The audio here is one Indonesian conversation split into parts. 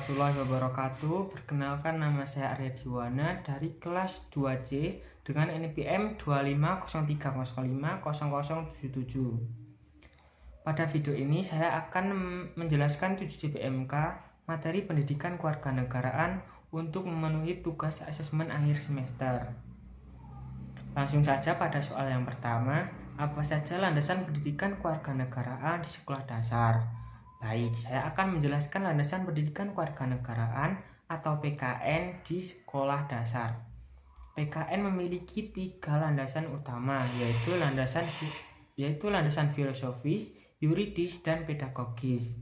warahmatullahi wabarakatuh. Perkenalkan, nama saya Arya Diwana dari kelas 2C dengan NPM 2503050077. Pada video ini saya akan menjelaskan 7 CPMK materi pendidikan kewarganegaraan untuk memenuhi tugas asesmen akhir semester. Langsung saja pada soal yang pertama, apa saja landasan pendidikan kewarganegaraan di sekolah dasar? Baik, saya akan menjelaskan landasan pendidikan kewarganegaraan atau PKN di sekolah dasar. PKN memiliki 3 landasan utama, yaitu landasan filosofis, yuridis, dan pedagogis.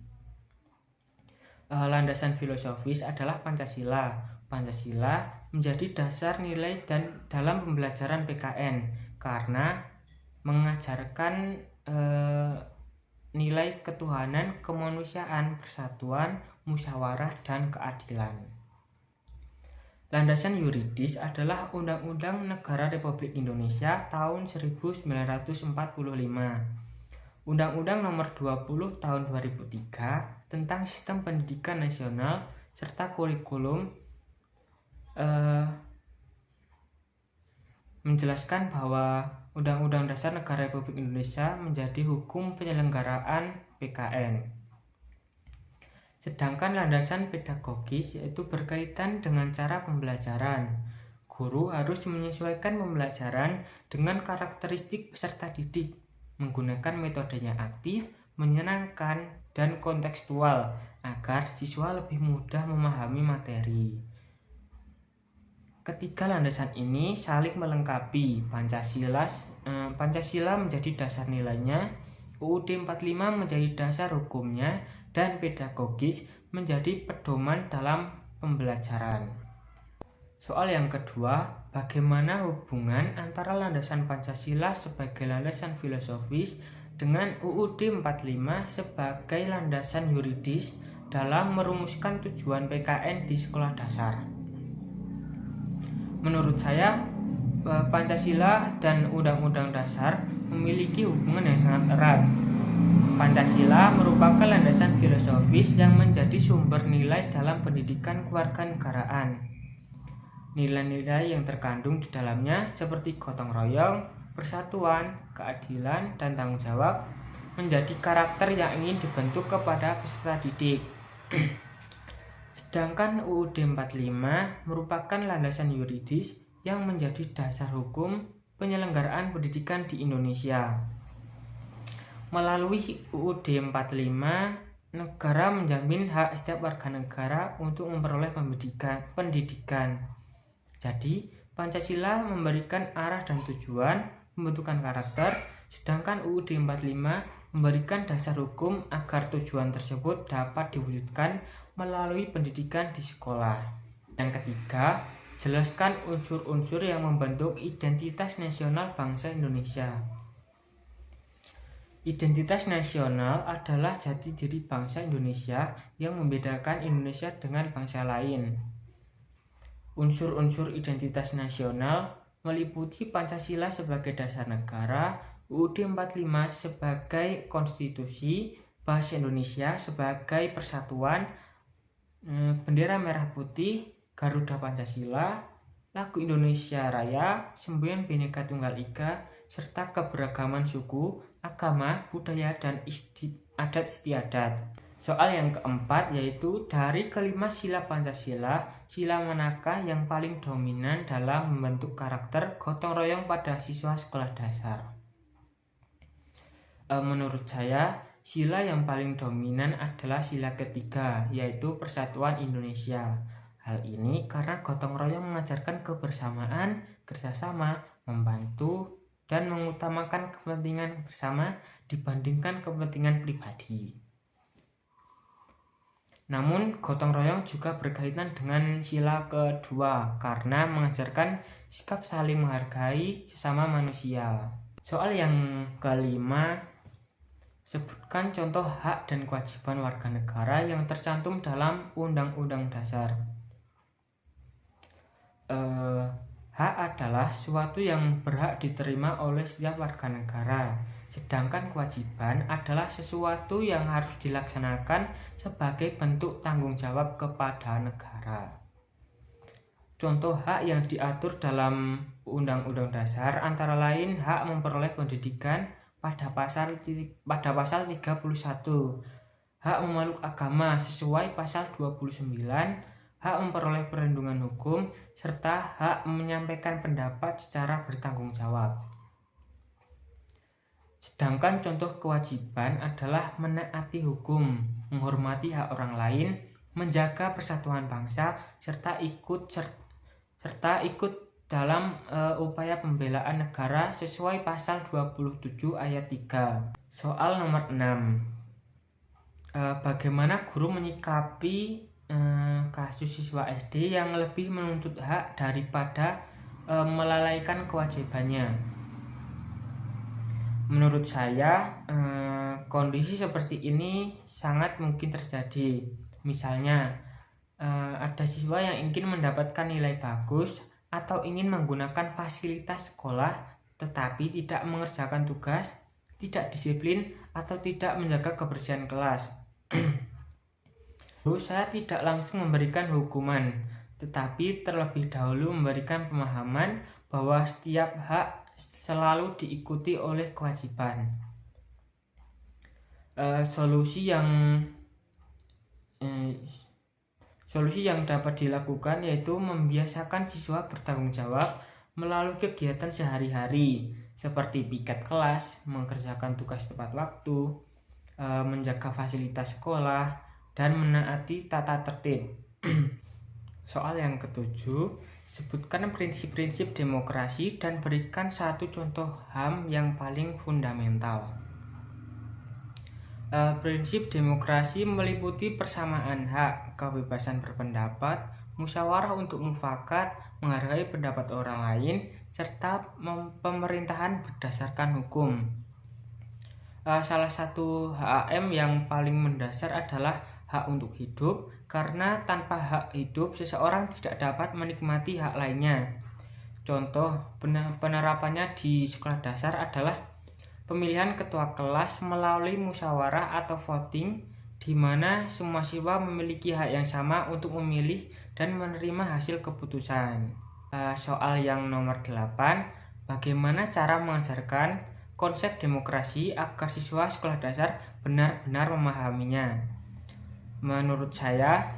Landasan filosofis adalah Pancasila. Pancasila menjadi dasar nilai dan dalam pembelajaran PKN karena mengajarkan nilai ketuhanan, kemanusiaan, persatuan, musyawarah, dan keadilan. Landasan yuridis adalah Undang-Undang Negara Republik Indonesia tahun 1945. Undang-Undang Nomor 20 Tahun 2003 tentang Sistem Pendidikan Nasional serta kurikulum menjelaskan bahwa Undang-Undang Dasar Negara Republik Indonesia menjadi hukum penyelenggaraan PKN. Sedangkan landasan pedagogis yaitu berkaitan dengan cara pembelajaran. Guru harus menyesuaikan pembelajaran dengan karakteristik peserta didik, menggunakan metodenya aktif, menyenangkan, dan kontekstual agar siswa lebih mudah memahami materi. Ketiga landasan ini saling melengkapi. Pancasila menjadi dasar nilainya, UUD 45 menjadi dasar hukumnya, dan pedagogis menjadi pedoman dalam pembelajaran. Soal yang kedua, bagaimana hubungan antara landasan Pancasila sebagai landasan filosofis dengan UUD 45 sebagai landasan yuridis dalam merumuskan tujuan PKN di sekolah dasar? Menurut saya, Pancasila dan Undang-Undang Dasar memiliki hubungan yang sangat erat. Pancasila merupakan landasan filosofis yang menjadi sumber nilai dalam pendidikan kewarganegaraan. Nilai-nilai yang terkandung di dalamnya seperti gotong royong, persatuan, keadilan, dan tanggung jawab menjadi karakter yang ingin dibentuk kepada peserta didik. Sedangkan UUD 45 merupakan landasan yuridis yang menjadi dasar hukum penyelenggaraan pendidikan di Indonesia. Melalui UUD 45, negara menjamin hak setiap warga negara untuk memperoleh pendidikan. Jadi, Pancasila memberikan arah dan tujuan, pembentukan karakter, sedangkan UUD 45 memberikan dasar hukum agar tujuan tersebut dapat diwujudkan melalui pendidikan di sekolah. Yang ketiga, jelaskan unsur-unsur yang membentuk identitas nasional bangsa Indonesia. Identitas nasional adalah jati diri bangsa Indonesia yang membedakan Indonesia dengan bangsa lain. Unsur-unsur identitas nasional meliputi Pancasila sebagai dasar negara, UUD 45 sebagai konstitusi, bahasa Indonesia sebagai persatuan, bendera merah putih, Garuda Pancasila, lagu Indonesia Raya, semboyan Bhinneka Tunggal Ika, serta keberagaman suku, agama, budaya, dan adat istiadat. Soal yang keempat yaitu dari kelima sila Pancasila, sila manakah yang paling dominan dalam membentuk karakter gotong royong pada siswa sekolah dasar? Menurut saya, sila yang paling dominan adalah sila ketiga, yaitu Persatuan Indonesia. Hal ini karena gotong royong mengajarkan kebersamaan, kerjasama, membantu, dan mengutamakan kepentingan bersama dibandingkan kepentingan pribadi. Namun, gotong royong juga berkaitan dengan sila kedua karena mengajarkan sikap saling menghargai sesama manusia. Soal yang kelima, sebutkan contoh hak dan kewajiban warga negara yang tercantum dalam Undang-Undang Dasar. Hak adalah sesuatu yang berhak diterima oleh setiap warga negara. Sedangkan kewajiban adalah sesuatu yang harus dilaksanakan sebagai bentuk tanggung jawab kepada negara. Contoh hak yang diatur dalam Undang-Undang Dasar antara lain hak memperoleh pendidikan pada pasal 31, hak memeluk agama sesuai pasal 29, hak memperoleh perlindungan hukum, serta hak menyampaikan pendapat secara bertanggung jawab. Sedangkan contoh kewajiban adalah menaati hukum, menghormati hak orang lain, menjaga persatuan bangsa, serta ikut dalam upaya pembelaan negara sesuai pasal 27 ayat 3. Soal nomor 6. Bagaimana guru menyikapi kasus siswa SD yang lebih menuntut hak daripada melalaikan kewajibannya? Menurut saya, kondisi seperti ini sangat mungkin terjadi. Misalnya, ada siswa yang ingin mendapatkan nilai bagus atau ingin menggunakan fasilitas sekolah tetapi tidak mengerjakan tugas, tidak disiplin, atau tidak menjaga kebersihan kelas. Lalu saya tidak langsung memberikan hukuman, tetapi terlebih dahulu memberikan pemahaman bahwa setiap hak selalu diikuti oleh kewajiban. Solusi yang dapat dilakukan yaitu membiasakan siswa bertanggung jawab melalui kegiatan sehari-hari seperti piket kelas, mengerjakan tugas tepat waktu, menjaga fasilitas sekolah, dan menaati tata tertib. Soal yang ketujuh, sebutkan prinsip-prinsip demokrasi dan berikan satu contoh HAM yang paling fundamental. Prinsip demokrasi meliputi persamaan hak, kebebasan berpendapat, musyawarah untuk mufakat, menghargai pendapat orang lain, serta pemerintahan berdasarkan hukum. Salah satu HAM yang paling mendasar adalah hak untuk hidup, karena tanpa hak hidup seseorang tidak dapat menikmati hak lainnya. Contoh penerapannya di sekolah dasar adalah pemilihan ketua kelas melalui musyawarah atau voting, di mana semua siswa memiliki hak yang sama untuk memilih dan menerima hasil keputusan. Soal yang nomor 8, bagaimana cara mengajarkan konsep demokrasi agar siswa sekolah dasar benar-benar memahaminya? Menurut saya,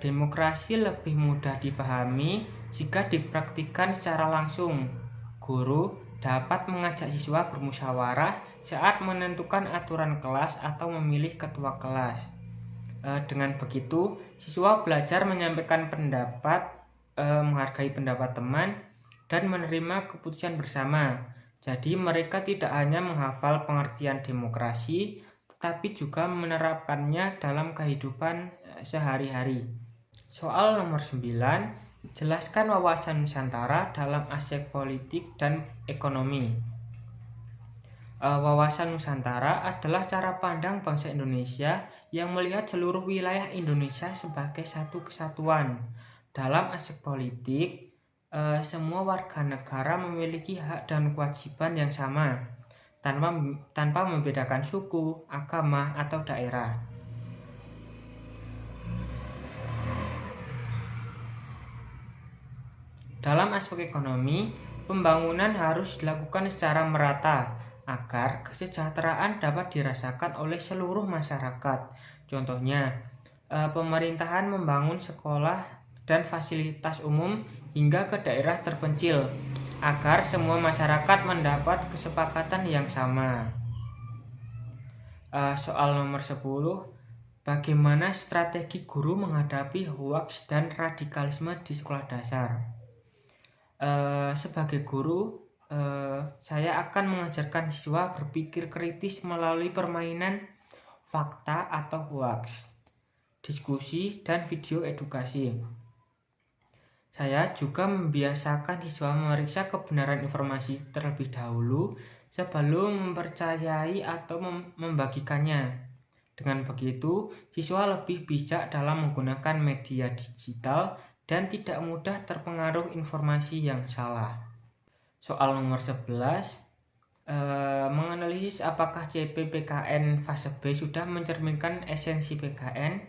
demokrasi lebih mudah dipahami jika dipraktikkan secara langsung. Guru dapat mengajak siswa bermusyawarah saat menentukan aturan kelas atau memilih ketua kelas. Dengan begitu, siswa belajar menyampaikan pendapat, menghargai pendapat teman, dan menerima keputusan bersama. Jadi mereka tidak hanya menghafal pengertian demokrasi, tetapi juga menerapkannya dalam kehidupan sehari-hari. Soal nomor 9, jelaskan wawasan Nusantara dalam aspek politik dan ekonomi. Wawasan Nusantara adalah cara pandang bangsa Indonesia yang melihat seluruh wilayah Indonesia sebagai satu kesatuan. Dalam aspek politik, semua warga negara memiliki hak dan kewajiban yang sama, tanpa membedakan suku, agama, atau daerah. Dalam aspek ekonomi, pembangunan harus dilakukan secara merata agar kesejahteraan dapat dirasakan oleh seluruh masyarakat. Contohnya, pemerintahan membangun sekolah dan fasilitas umum hingga ke daerah terpencil agar semua masyarakat mendapat kesepakatan yang sama. Soal nomor 10, bagaimana strategi guru menghadapi hoaks dan radikalisme di sekolah dasar? Sebagai guru, saya akan mengajarkan siswa berpikir kritis melalui permainan fakta atau hoaks, diskusi, dan video edukasi. Saya juga membiasakan siswa memeriksa kebenaran informasi terlebih dahulu sebelum mempercayai atau membagikannya. Dengan begitu, siswa lebih bijak dalam menggunakan media digital dan tidak mudah terpengaruh informasi yang salah. Soal nomor 11, menganalisis apakah CPPKN fase B sudah mencerminkan esensi PKN.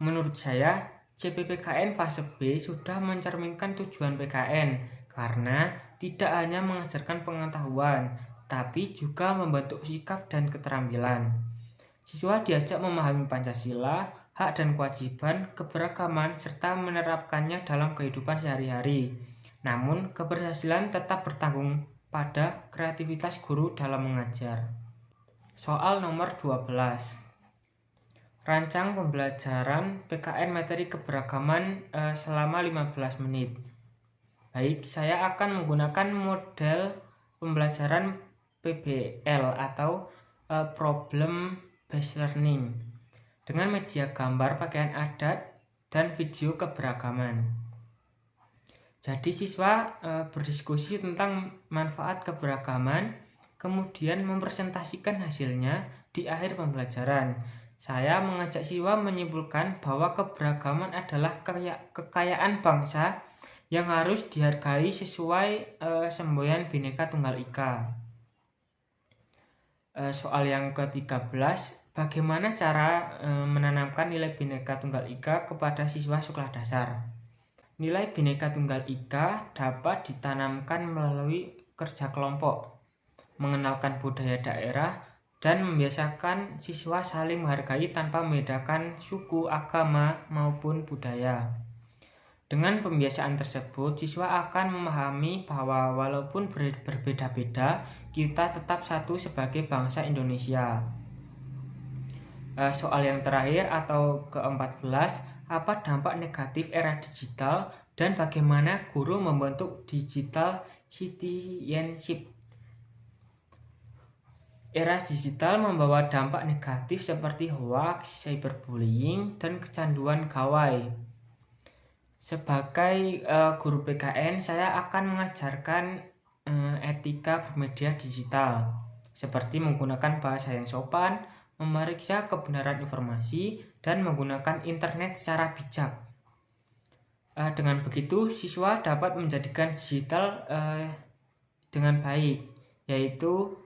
Menurut saya, CPPKN fase B sudah mencerminkan tujuan PKN karena tidak hanya mengajarkan pengetahuan, tapi juga membentuk sikap dan keterampilan. Siswa diajak memahami Pancasila, hak dan kewajiban, keberagaman, serta menerapkannya dalam kehidupan sehari-hari. Namun, keberhasilan tetap bertanggung pada kreativitas guru dalam mengajar. Soal nomor 12. Rancang pembelajaran PKN materi keberagaman selama 15 menit. Baik, saya akan menggunakan model pembelajaran PBL atau Problem Based Learning dengan media gambar pakaian adat dan video keberagaman. Jadi siswa berdiskusi tentang manfaat keberagaman, kemudian mempresentasikan hasilnya di akhir pembelajaran. Saya mengajak siswa menyimpulkan bahwa keberagaman adalah kekayaan bangsa yang harus dihargai sesuai semboyan Bhinneka Tunggal Ika. Soal yang ke-13, bagaimana cara menanamkan nilai Bhinneka Tunggal Ika kepada siswa sekolah dasar? Nilai Bhinneka Tunggal Ika dapat ditanamkan melalui kerja kelompok, mengenalkan budaya daerah, dan membiasakan siswa saling menghargai tanpa membedakan suku, agama, maupun budaya. Dengan pembiasaan tersebut, siswa akan memahami bahwa walaupun berbeda-beda, kita tetap satu sebagai bangsa Indonesia. Soal yang terakhir atau ke-14, apa dampak negatif era digital dan bagaimana guru membentuk digital citizenship? Era digital membawa dampak negatif seperti hoax, cyberbullying, dan kecanduan gawai. Sebagai guru PKN, saya akan mengajarkan etika bermedia digital, seperti menggunakan bahasa yang sopan, memeriksa kebenaran informasi, dan menggunakan internet secara bijak. Dengan begitu, siswa dapat menjadikan digital dengan baik, yaitu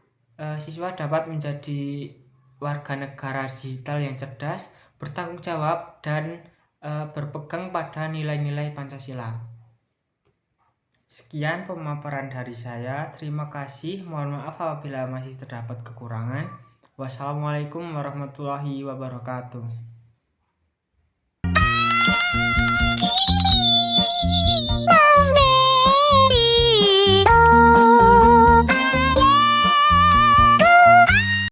siswa dapat menjadi warga negara digital yang cerdas, bertanggung jawab, dan berpegang pada nilai-nilai Pancasila. Sekian pemaparan dari saya. Terima kasih. Mohon maaf apabila masih terdapat kekurangan. Wassalamualaikum warahmatullahi wabarakatuh.